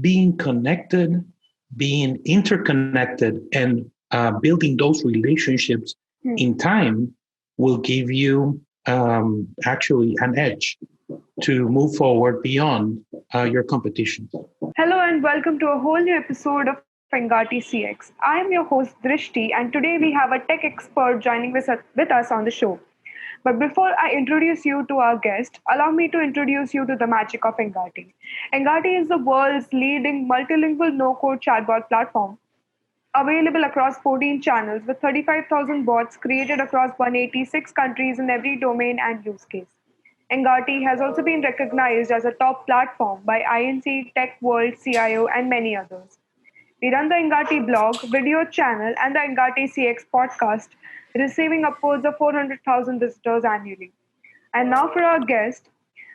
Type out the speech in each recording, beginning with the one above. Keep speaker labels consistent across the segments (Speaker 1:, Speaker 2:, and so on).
Speaker 1: being connected, being interconnected, and building those relationships in time will give you actually an edge to move forward beyond your competition.
Speaker 2: Hello and welcome to a whole new episode of Engati CX. I am your host Drishti, and today we have a tech expert joining with us on the show. But before I introduce you to our guest, allow me to introduce you to the magic of Engati. Engati is the world's leading multilingual no-code chatbot platform, available across 14 channels with 35,000 bots created across 186 countries in every domain and use case. Engati has also been recognized as a top platform by INC, Tech World, CIO, and many others. We run the Engati blog, video channel, and the Engati CX podcast, receiving upwards of 400,000 visitors annually. And now for our guest,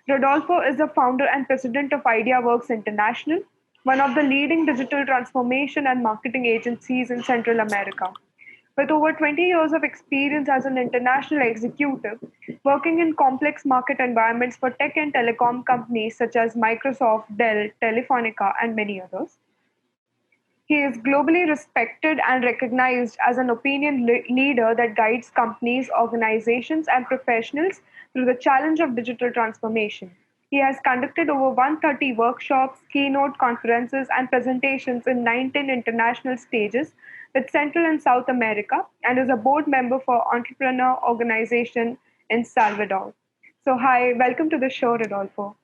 Speaker 2: Rodolfo is the founder and president of IdeaWorks International, one of the leading digital transformation and marketing agencies in Central America. With over 20 years of experience as an international executive, working in complex market environments for tech and telecom companies such as Microsoft, Dell, Telefonica, and many others, he is globally respected and recognized as an opinion leader that guides companies, organizations, and professionals through the challenge of digital transformation. He has conducted over 130 workshops, keynote conferences, and presentations in 19 international stages with Central and South America and is a board member for Entrepreneur Organization in Salvador. So, hi, welcome to the show, Rodolfo.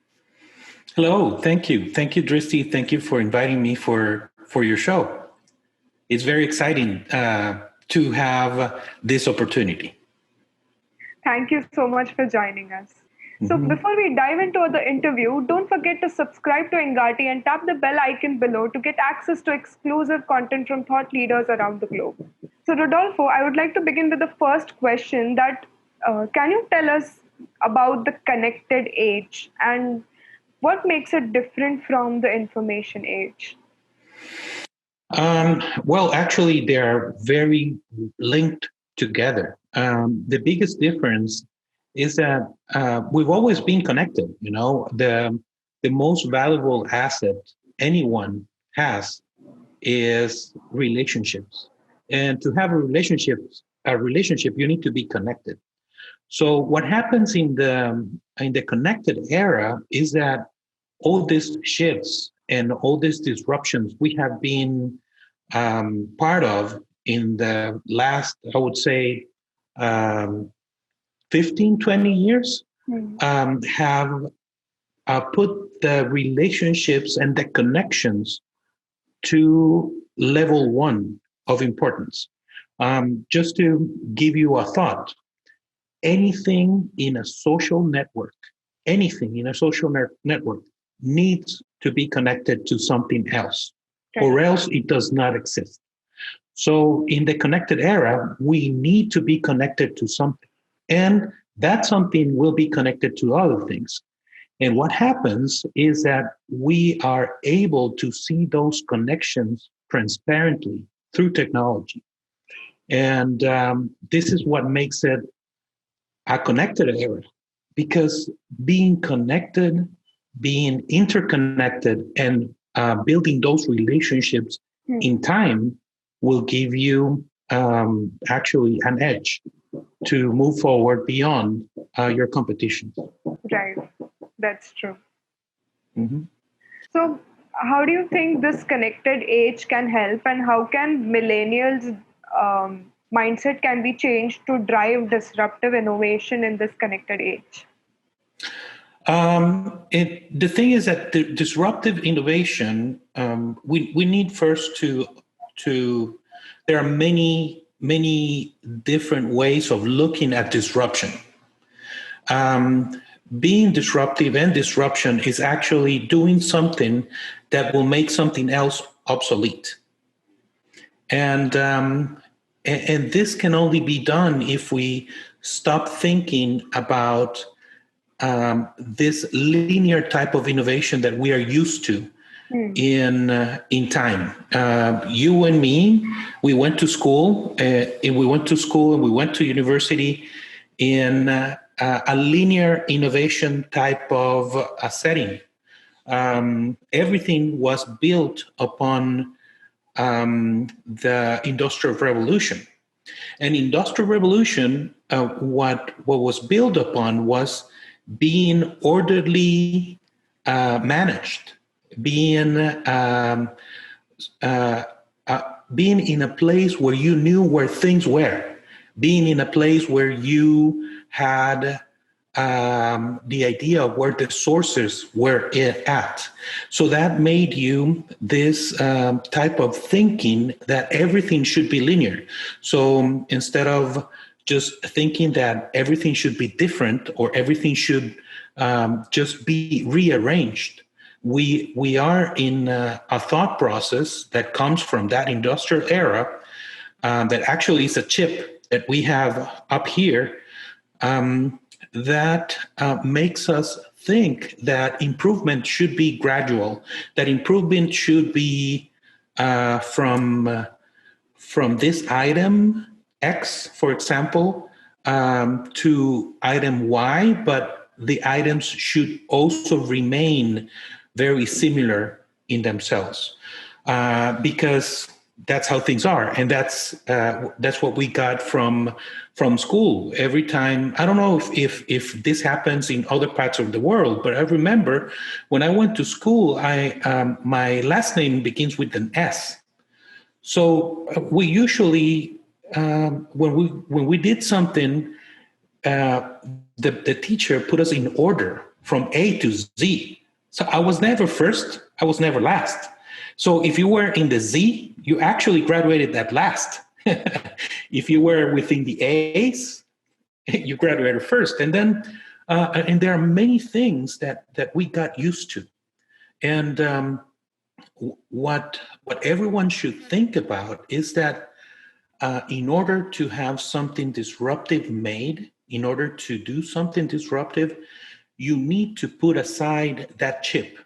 Speaker 1: Hello, thank you. Thank you, Dristi. Thank you for inviting me for your show. It's very exciting to have this opportunity.
Speaker 2: Thank you so much for joining us. So before we dive into the interview, don't forget to subscribe to Engati and tap the bell icon below to get access to exclusive content from thought leaders around the globe. So Rodolfo, I would like to begin with the first question that can you tell us about the connected age and what makes it different from the information age?
Speaker 1: Well, actually, they are very linked together. The biggest difference is that we've always been connected. You know, the most valuable asset anyone has is relationships, and to have a relationship, you need to be connected. So, what happens in the connected era is that all these shifts and all these disruptions we have been part of in the last, I would say, um, 15, 20 years have put the relationships and the connections to level one of importance. Just to give you a thought, anything in a social network needs to be connected to something else, or else it does not exist. So in the connected era, we need to be connected to something. And that something will be connected to other things. And what happens is that we are able to see those connections transparently through technology. And this is what makes it a connected era, because being connected, being interconnected, and building those relationships in time will give you actually an edge to move forward beyond your competition.
Speaker 2: Right, that's true.
Speaker 1: Mm-hmm.
Speaker 2: So, how do you think this connected age can help, and how can millennials' mindset can be changed to drive disruptive innovation in this connected age?
Speaker 1: The thing is that the disruptive innovation, we need first to there are many different ways of looking at disruption. Being disruptive and disruption is actually doing something that will make something else obsolete. And this can only be done if we stop thinking about this linear type of innovation that we are used to in time. You and me, we went to school, and we went to university in a linear innovation type of a setting. everything was built upon the Industrial Revolution. And Industrial Revolution, what was built upon was being orderly managed, being uh, being in a place where you knew where things were, being in a place where you had the idea of where the sources were at. So that made you this type of thinking that everything should be linear. So instead of just thinking that everything should be different or everything should just be rearranged, we are in a thought process that comes from that industrial era that actually is a chip that we have up here that makes us think that improvement should be gradual, that improvement should be from this item X, for example, to item Y, but the items should also remain very similar in themselves because that's how things are, and that's what we got from school. Every time, I don't know if this happens in other parts of the world, but I remember when I went to school, I my last name begins with an S. So we usually when we did something, the teacher put us in order from A to Z. So I was never first, I was never last. So if you were in the Z, you actually graduated at last. If you were within the A's, you graduated first. And then, and there are many things that we got used to. And what everyone should think about is that in order to have something disruptive made, in order to do something disruptive, you need to put aside that chip,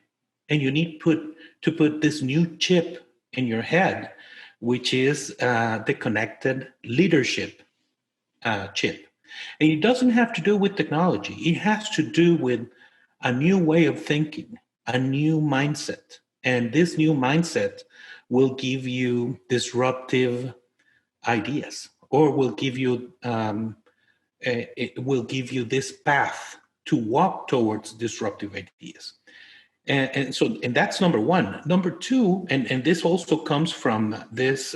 Speaker 1: and you need to put this new chip in your head, which is the connected leadership chip. And it doesn't have to do with technology. It has to do with a new way of thinking, a new mindset. And this new mindset will give you disruptive ideas, or will give you it will give you this path to walk towards disruptive ideas. And that's number one. Number two, and this also comes from this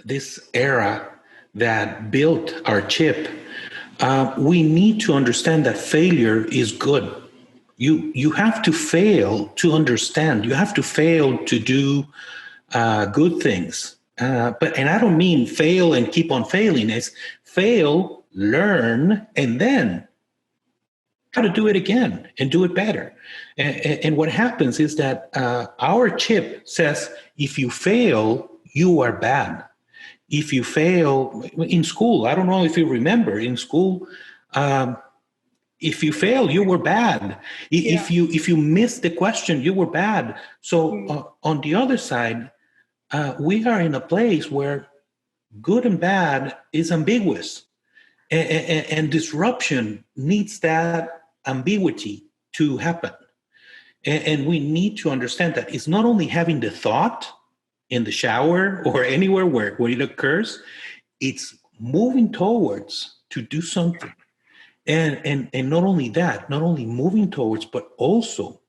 Speaker 1: this era that built our chip. We need to understand that failure is good. You have to fail to understand. You have to fail to do good things. And I don't mean fail and keep on failing. It's fail, learn, and then how to do it again and do it better. And what happens is that our chip says, if you fail, you are bad. If you fail in school, I don't know if you remember in school, if you fail, you were bad. If you missed the question, you were bad. So on the other side, we are in a place where good and bad is ambiguous, and disruption needs that ambiguity to happen. And we need to understand that it's not only having the thought in the shower or anywhere where it occurs, it's moving towards to do something. And not only that, not only moving towards, but also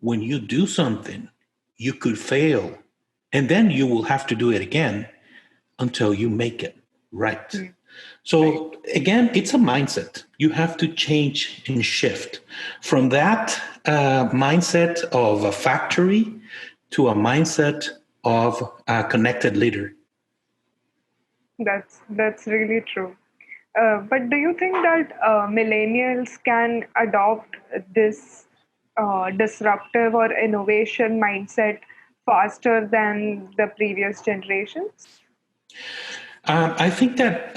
Speaker 1: when you do something, you could fail. And then you will have to do it again until you make it right. So again, it's a mindset. You have to change and shift from that mindset of a factory to a mindset of a connected leader.
Speaker 2: That's really true. But do you think that millennials can adopt this disruptive or innovation mindset faster than the previous generations?
Speaker 1: I think that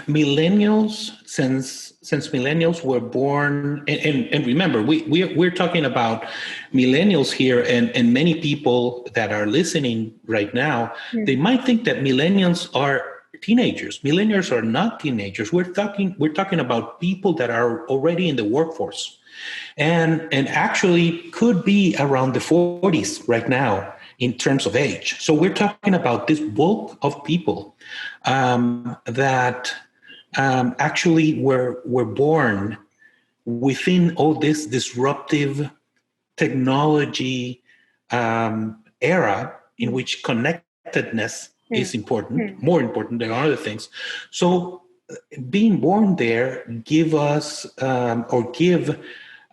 Speaker 1: millennials, since millennials were born, and remember, we're talking about millennials here, and many people that are listening right now, they might think that millennials are teenagers. Millennials are not teenagers. We're talking about people that are already in the workforce. and actually could be around the 40s right now in terms of age. So we're talking about this bulk of people that actually were born within all this disruptive technology era in which connectedness is important, more important than other things. So being born there give us or give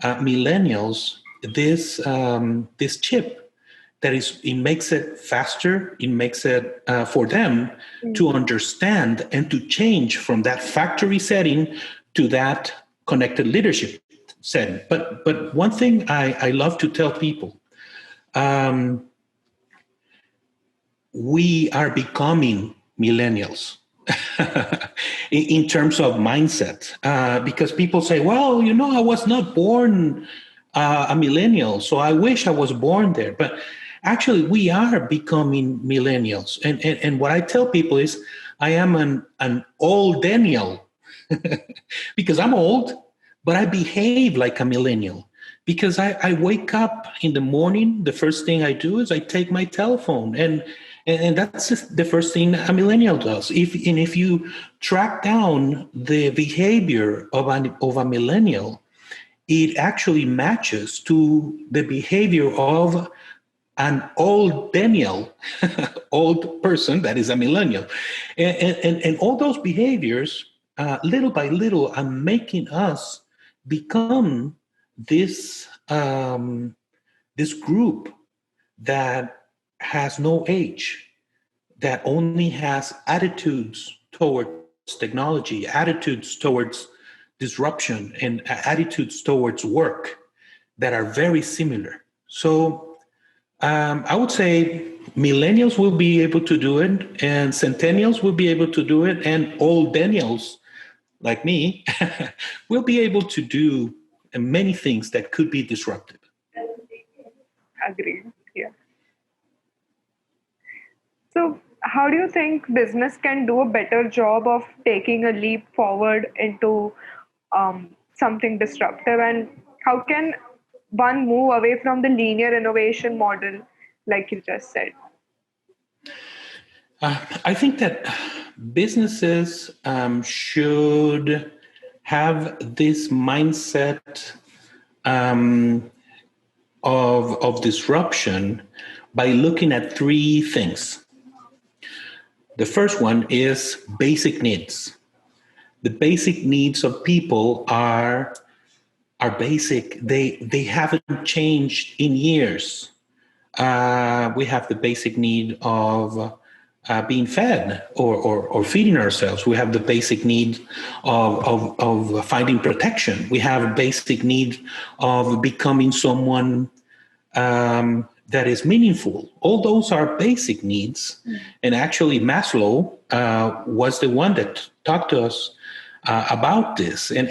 Speaker 1: millennials this chip that is, it makes it faster, it makes it for them to understand and to change from that factory setting to that connected leadership setting. But one thing I love to tell people, we are becoming millennials in terms of mindset, because people say, well, I was not born a millennial, so I wish I was born there. But actually, we are becoming millennials. And what I tell people is, I am an old Daniel because I'm old, but I behave like a millennial. Because I wake up in the morning, the first thing I do is I take my telephone, and that's just the first thing a millennial does. If you track down the behavior of a millennial, it actually matches to the behavior of an old Daniel, old person that is a millennial. And all those behaviors, little by little, are making us become this group that has no age, that only has attitudes towards technology, attitudes towards disruption, and attitudes towards work that are very similar. So I would say millennials will be able to do it, and centennials will be able to do it, and old Daniels like me will be able to do many things that could be disruptive.
Speaker 2: Agree. Yeah. So, how do you think business can do a better job of taking a leap forward into something disruptive? And how can one move away from the linear innovation model, like you just said?
Speaker 1: I think that businesses should have this mindset of disruption by looking at three things. The first one is basic needs. The basic needs of people are basic. They haven't changed in years. We have the basic need of being fed or feeding ourselves. We have the basic need of finding protection. We have a basic need of becoming someone that is meaningful. All those are basic needs. And actually, Maslow was the one that talked to us about this. And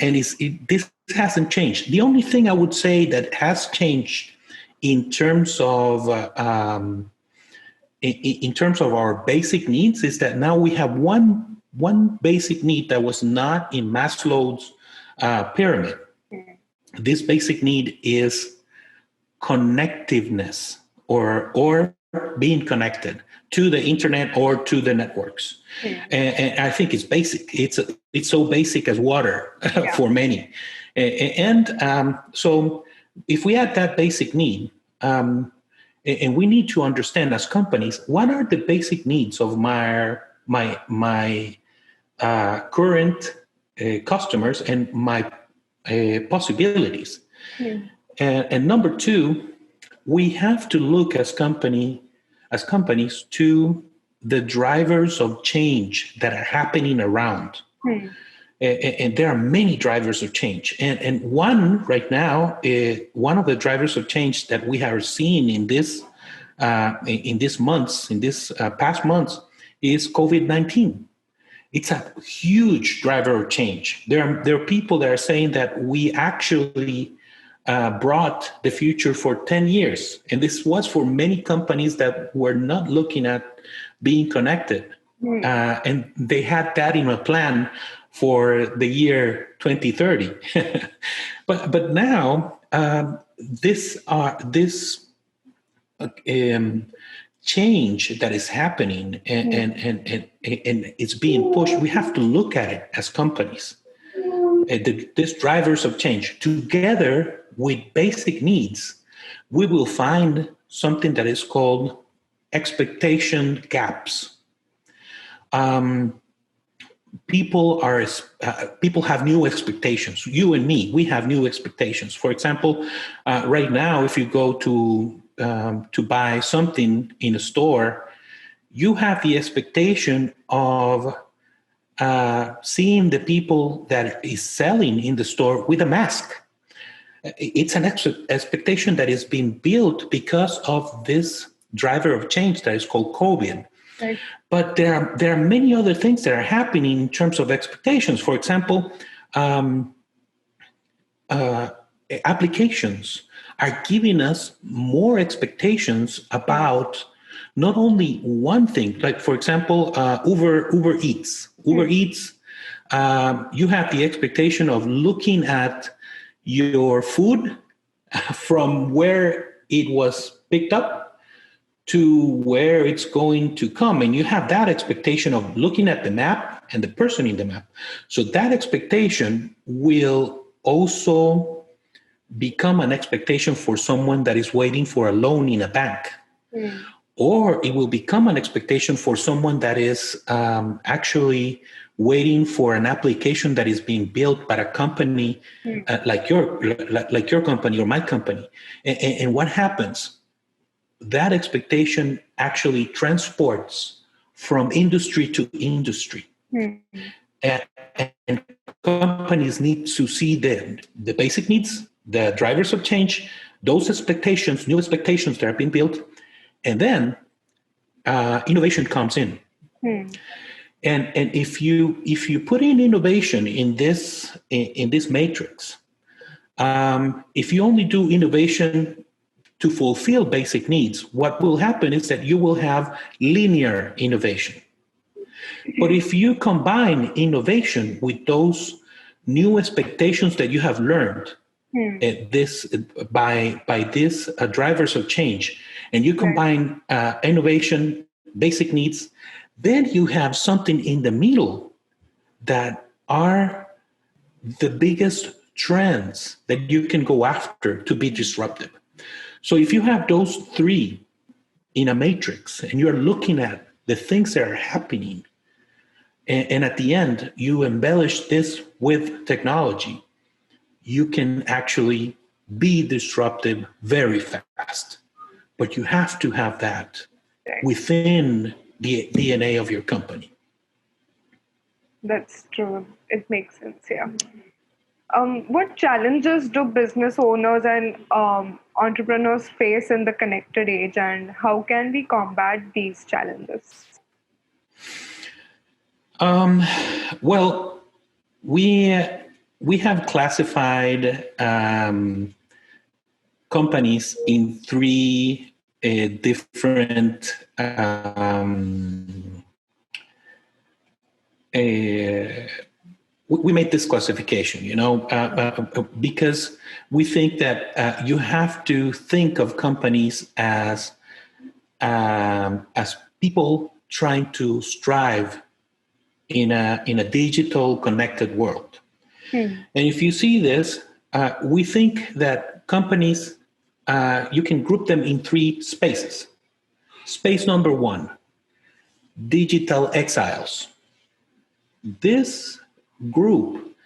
Speaker 1: this hasn't changed. The only thing I would say that has changed in terms of our basic needs is that now we have one basic need that was not in Maslow's pyramid. This basic need is connectiveness or being connected to the internet or to the networks. And I think it's basic. It's so basic as water for many. So if we had that basic need, and we need to understand as companies, what are the basic needs of my current customers and my possibilities. And number two, we have to look as companies to the drivers of change that are happening around. And there are many drivers of change. And one right now, one of the drivers of change that we are seeing in this past months, is COVID-19. It's a huge driver of change. There are people that are saying that we actually brought the future for 10 years. And this was for many companies that were not looking at being connected. And they had that in a plan for the year 2030. But now this change that is happening and it's being pushed. We have to look at it as companies. These drivers of change, together with basic needs, we will find something that is called expectation gaps. People have new expectations. You and me, we have new expectations. For example, right now, if you go to buy something in a store, you have the expectation of seeing the people that is selling in the store with a mask. It's an expectation that is being built because of this driver of change that is called COVID.
Speaker 2: Right.
Speaker 1: But there are many other things that are happening in terms of expectations. For example, applications are giving us more expectations about not only one thing. Like, for example, Uber Eats. Uber Eats, you have the expectation of looking at your food from where it was picked up to where it's going to come. And you have that expectation of looking at the map and the person in the map. So that expectation will also become an expectation for someone that is waiting for a loan in a bank. Or it will become an expectation for someone that is actually waiting for an application that is being built by a company like your company or my company. And what happens? That expectation actually transports from industry to industry. And companies need to see the basic needs, the drivers of change, those expectations, new expectations that are being built, and then innovation comes in. And if you put in innovation in this matrix, if you only do innovation to fulfill basic needs, what will happen is that you will have linear innovation. But if you combine innovation with those new expectations that you have learned by this drivers of change, and you combine innovation, basic needs, then you have something in the middle that are the biggest trends that you can go after to be disruptive. So if you have those three in a matrix and you're looking at the things that are happening, and at the end you embellish this with technology, you can actually be disruptive very fast. But you have to have that within the DNA of your company.
Speaker 2: That's true. It makes sense, yeah. What challenges do business owners and entrepreneurs face in the connected age, and how can we combat these challenges?
Speaker 1: Well, we have classified companies in three different we made this classification, because we think that you have to think of companies as people trying to strive in a digital connected world. And if you see this, we think that companies, you can group them in three spaces. Space number one, digital exiles. This group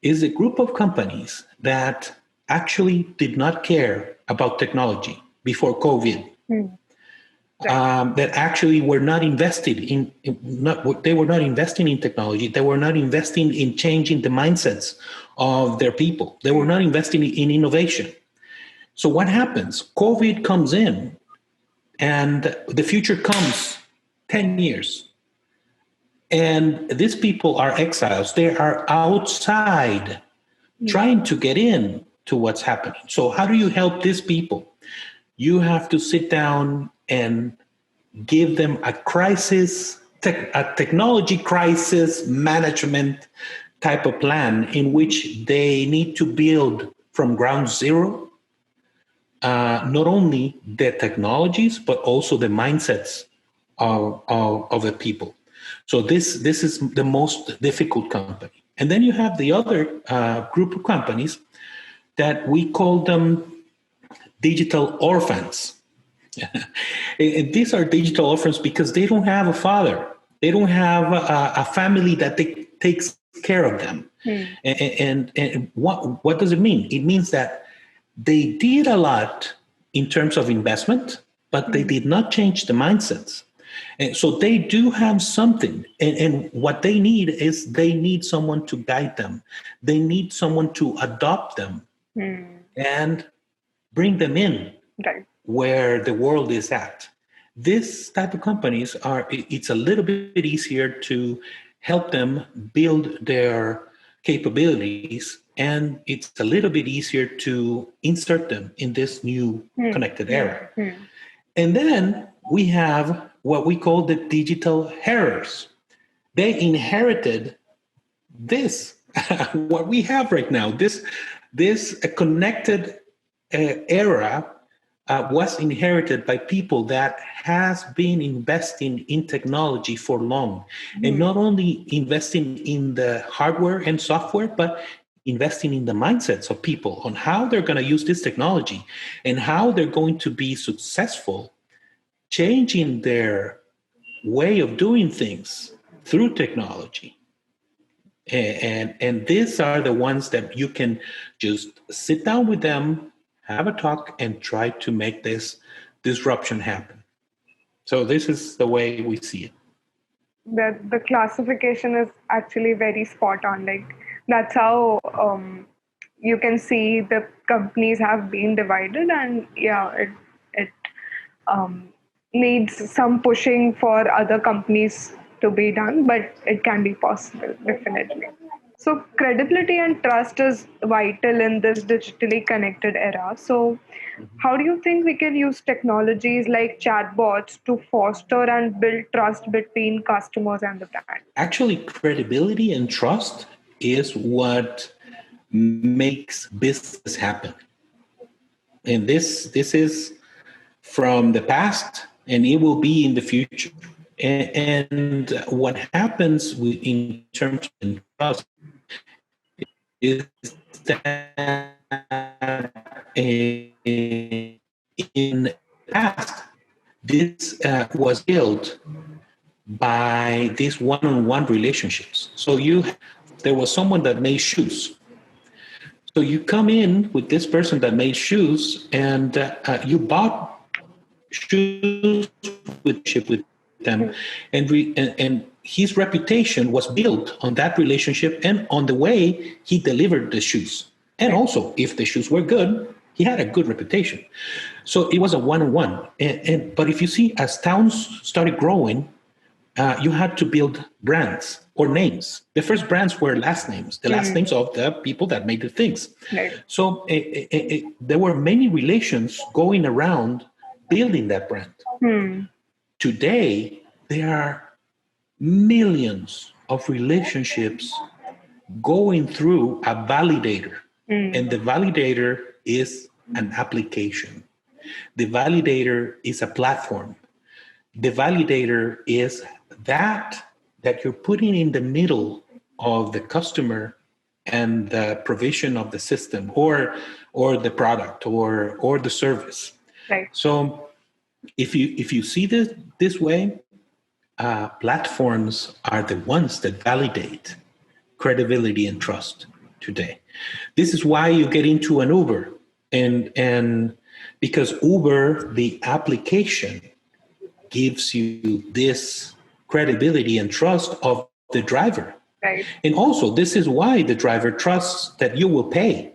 Speaker 1: is a group of companies that actually did not care about technology before COVID. That actually were not invested they were not investing in technology. They were not investing in changing the mindsets of their people. They were not investing in innovation. So what happens? COVID comes in and the future comes 10 years. And these people are exiles. They are outside trying to get in to what's happening. So how do you help these people? You have to sit down and give them a technology crisis management type of plan in which they need to build from ground zero, not only the technologies, but also the mindsets of the people. So this is the most difficult company. And then you have the other group of companies that we call them digital orphans. And these are digital orphans because they don't have a father. They don't have a family that takes care of them. And what does it mean? It means that they did a lot in terms of investment, but they did not change the mindsets. And so they do have something. And what they need is they need someone to guide them. They need someone to adopt them and bring them in where the world is at. This type of companies it's a little bit easier to help them build their capabilities, and it's a little bit easier to insert them in this new connected era. And then we have what we call the digital errors. They inherited this, what we have right now, this connected era was inherited by people that has been investing in technology for long, and not only investing in the hardware and software, but investing in the mindsets of people on how they're going to use this technology and how they're going to be successful changing their way of doing things through technology. And these are the ones that you can just sit down with them, have a talk, and try to make this disruption happen. So this is the way we see it.
Speaker 2: The classification is actually very spot on. Like that's how you can see the companies have been divided, and it needs some pushing for other companies to be done, but it can be possible, definitely. So, credibility and trust is vital in this digitally connected era. So, how do you think we can use technologies like chatbots to foster and build trust between customers and the brand?
Speaker 1: Actually, credibility and trust is what makes business happen. And this is from the past, and it will be in the future. And what happens in terms of trust is that in the past, this was built by these one-on-one relationships. So there was someone that made shoes. So you come in with this person that made shoes, and you bought shoes with them, and his reputation was built on that relationship and on the way he delivered the shoes. And also, if the shoes were good, he had a good reputation. So it was a one-on-one. But if you see, as towns started growing, you had to build brands or names. The first brands were last names, the last names of the people that made the things. So there were many relations going around building that brand. Today, there are millions of relationships going through a validator. And the validator is an application. The validator is a platform. The validator is that you're putting in the middle of the customer and the provision of the system or the product or the service. So if you see this way, platforms are the ones that validate credibility and trust today. This is why you get into an Uber, and because Uber, the application, gives you this credibility and trust of the driver. And also, this is why the driver trusts that you will pay,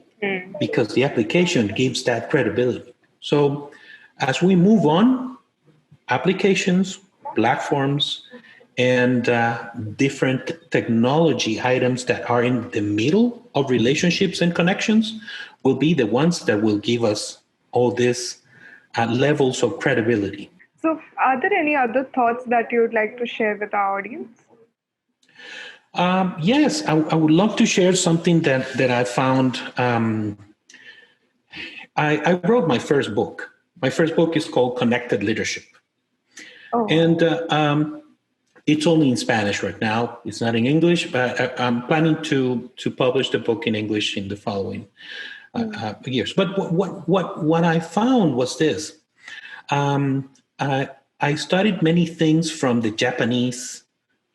Speaker 1: because the application gives that credibility. So as we move on, applications, platforms, and different technology items that are in the middle of relationships and connections will be the ones that will give us all these levels of credibility.
Speaker 2: So, are there any other thoughts that you would like to share with our audience?
Speaker 1: Yes, I would love to share something that I found. I wrote my first book. My first book is called Connected Leadership.
Speaker 2: Oh,
Speaker 1: And it's only in Spanish right now. It's not in English, but I'm planning to publish the book in English in the following
Speaker 2: mm,
Speaker 1: years. But what I found was this: um, I studied many things from the Japanese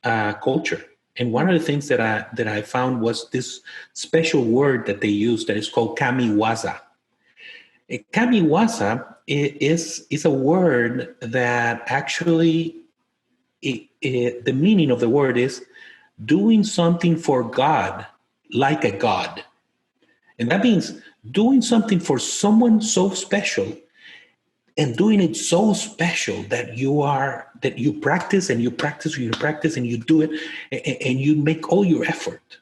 Speaker 1: culture, and one of the things that I found was this special word that they use that is called kamiwaza. Kamiwaza is a word that actually the meaning of the word is doing something for God like a God. And that means doing something for someone so special and doing it so special that you practice and you practice and you practice and you do it and you make all your effort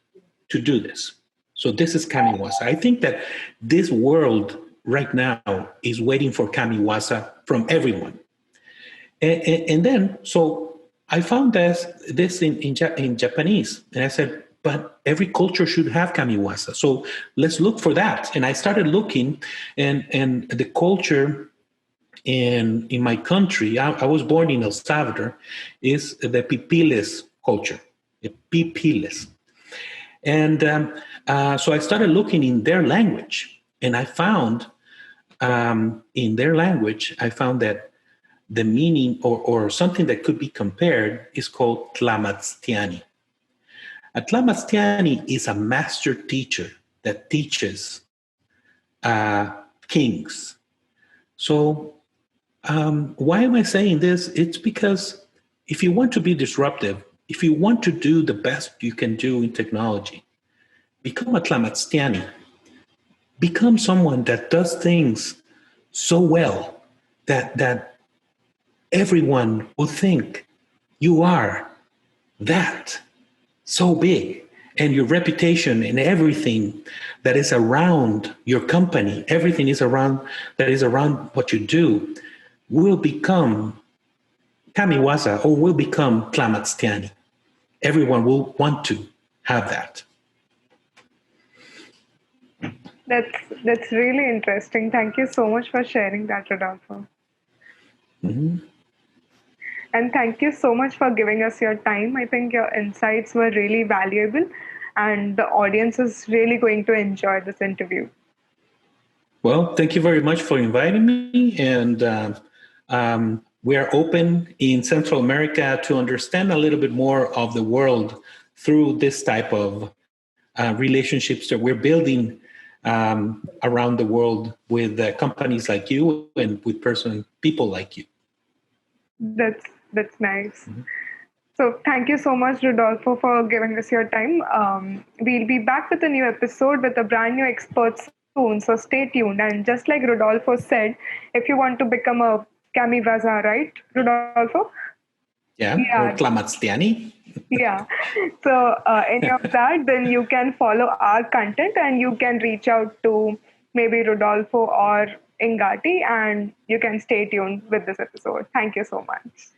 Speaker 1: to do this. So this is Kamiwasa. I think that this world right now is waiting for Kamiwasa from everyone. And then, so I found this in Japanese, and I said, but every culture should have kamiwasa. So let's look for that. And I started looking, and the culture in my country, I was born in El Salvador, is the Pipiles culture, the Pipiles. And so I started looking in their language, and I found in their language, I found that the meaning or something that could be compared is called Tlamatstiani. A Tlamatstiani is a master teacher that teaches kings. So, why am I saying this? It's because if you want to be disruptive, if you want to do the best you can do in technology, become a Tlamatstiani. Become someone that does things so well that everyone will think you are that so big, and your reputation and everything that is around your company, everything is around that is around what you do, will become kamiwaza or will become klamatstiani. Everyone will want to have that.
Speaker 2: that's really interesting. Thank you so much for sharing that, Rodolfo.
Speaker 1: Mhm.
Speaker 2: And thank you so much for giving us your time. I think your insights were really valuable, and the audience is really going to enjoy this interview.
Speaker 1: Well, thank you very much for inviting me, and we are open in Central America to understand a little bit more of the world through this type of relationships that we're building around the world with companies like you and with people like you.
Speaker 2: That's nice. So thank you so much, Rodolfo, for giving us your time. We'll be back with a new episode with a brand new expert soon. So stay tuned. And just like Rodolfo said, if you want to become a Kamiwaza, right, Rodolfo?
Speaker 1: Yeah,
Speaker 2: Yeah,
Speaker 1: or Tlamatstiani.
Speaker 2: yeah. So any of that, then you can follow our content and you can reach out to maybe Rodolfo or Engati, and you can stay tuned with this episode. Thank you so much.